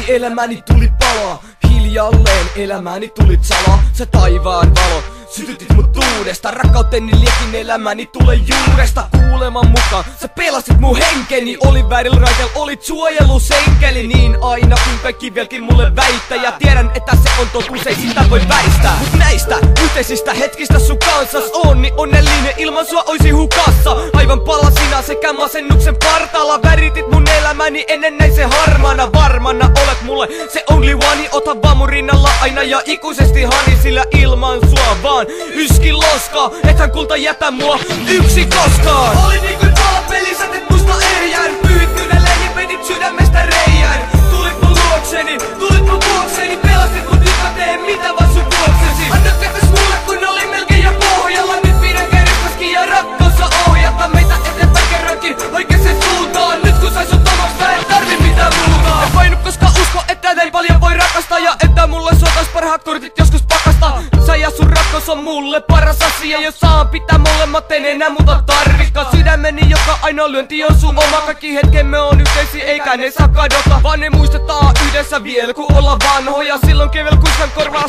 elämäni tuli palaa. Hiljalleen elämäni tuli salaa. Se taivaan valo, sytytit mut tuudesta. Rakkauteni liekin elämäni tulee juuresta. Kuuleman mukaan sä pelastit mun henkeni. Olin väärillä raitel, olit suojelusenkeli. Niin aina kun kaikki vieläkin mulle väittää. Ja tiedän että se on totuus, ei sitä voi väistää. Mut näistä yhteisistä hetkistä sun kanssas on niin onnellinen, ilman sua oisi hukassa. Aivan palasina sekä masennuksen partaalla. Väritit mun elämäni ennen näin se harmana. Varmana olet mulle se only one. Ota vaan mun rinnalla aina ja ikuisesti hani. Sillä ilman sua vaan yski loskaa. Ethän kulta jätä mua yksin koskaan. Oli niin kuin palapeli, sä teet musta ehjän. Pyyhit kynälleni, vedit sydämestä reijän. Tulit mun luokseni, pelastit mut nyt mä teen mitä vaan sun vuoksesi. Anna kätes mulle kun oli melkein jo pohjalla. Nyt pidän kädessäskin ja rakkaussa ohjata meitä eteenpäin kerrankin oikeeseen suuntaan. Nyt kun sain sut omaksi mä en tarvi mitään muuta. En painu koska usko että näin paljon voi rakastaa. Ja että mulle suotais parhaat kortit joskus pakasta. Sä ja sun rakkaus on mulle paras asia. Jos saan pitää molemmat en enää muuta tarvikaan. Sydämeni joka ainoa lyönti on sun oma. Kaikki hetkemme on yhteisiä eikä ne saa kadota. Vaan ne muistetaan yhdessä vielä kun ollaan vanhoja. Silloin kevel kuskan korvaa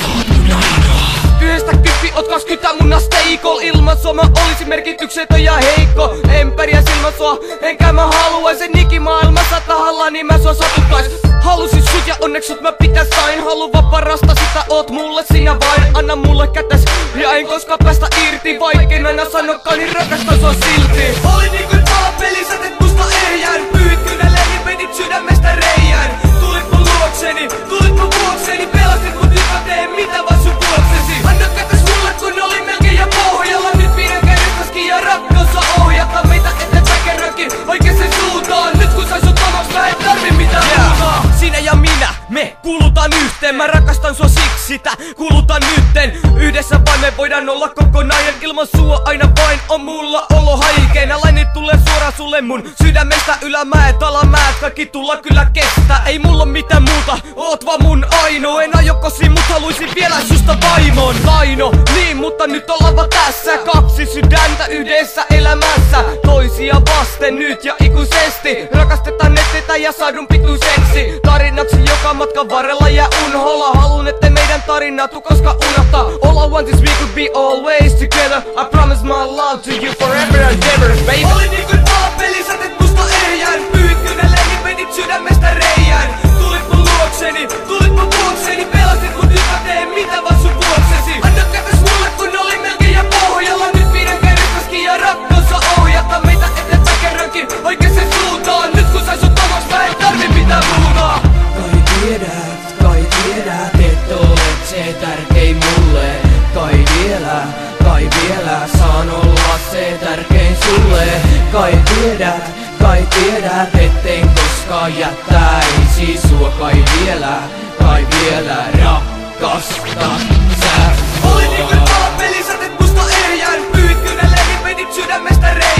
yhdestä 10 oot 20 mun asteikol. Ilman sua mä olisin merkityksetön ja heikko. En pärjäis ilman sua, enkä mä haluaisin ikimaailmassa tahallani niin mä sua satuttais. Halusin sut ja onneksi sut mä pitäis sain. Haluan parasta sitä oot mulle sinä vain. Anna mulle kätes ja en koskaan päästä irti. Vaikein aina sanokaan niin rakastan sua silti. Oli niin kuin palapeli, sä teet musta ehjän. Pyyhit kynälleni, vedit sydämestä reijän. Tulit mun luokseni, pelastit mut nyt mä teen mitä vaan sun vuoksesi. Anna kätes mulle kun oli melkein jo pohjalla. Nyt pidän kädessäskin ja rakkaussa ohjata meitä eteenpäin kerrankin oikeeseen suuntaan. Nyt kun sain sut omaks mä en tarvi mitään muuta. Sinä ja minä, me kulutaan yhteen. Mä rakastan sua siksi sitä kulutan nytten. Yhdessä vain me voidaan olla kokonainen. Ilman sua aina vain on mulla olo haikeena. Laini tulee suoraan sulle mun sydämestä. Ylämäet, alamäet, kaikki tulla kyllä kestää. Ei mulla mitään muuta, oot vaan mun aino. En aio kosi, mut haluisin vielä susta vaimon. Laino, niin mutta nyt ollaan vaan tässä. Kaksi sydäntä yhdessä elämässä. Toisia vasten nyt ja ikuisesti. Rakastetaan nettetä ja saadun pituiseksi. Tarinaksi joka matkan varrella ja unholla. Haluun ettei meidän tarinaa tuu koska unohtaa. All I want is we could be always together. I promise my love to you forever and ever, baby. Oli niin kuin palapeli, sä teet musta ehjän. Pyyhit kynälleni, vedit sydämestä reijän. Tulit mun luokseni, pelastit mut nyt mä teen mitä vaan sun vuoksesi. Anna kätes mulle kun oli melkein jo pohjalla. Nyt pidän kädessäskin ja rakkaussa ohjata meitä eteenpäin kerrankin oikeeseen suuntaan. Nyt kun sain sut omaks mä en tarvi mitään muuta. Kai tiedät, et olet se tärkein mulle. Kai vielä, saan olla se tärkein sulle. Kai tiedät, etten koskaan jättäisi sua. Kai vielä, rakastat sä. Oli niin kuin palapeli, sä teet musta ehjän. Pyyhit kynälleni, vedit sydämestä reijän.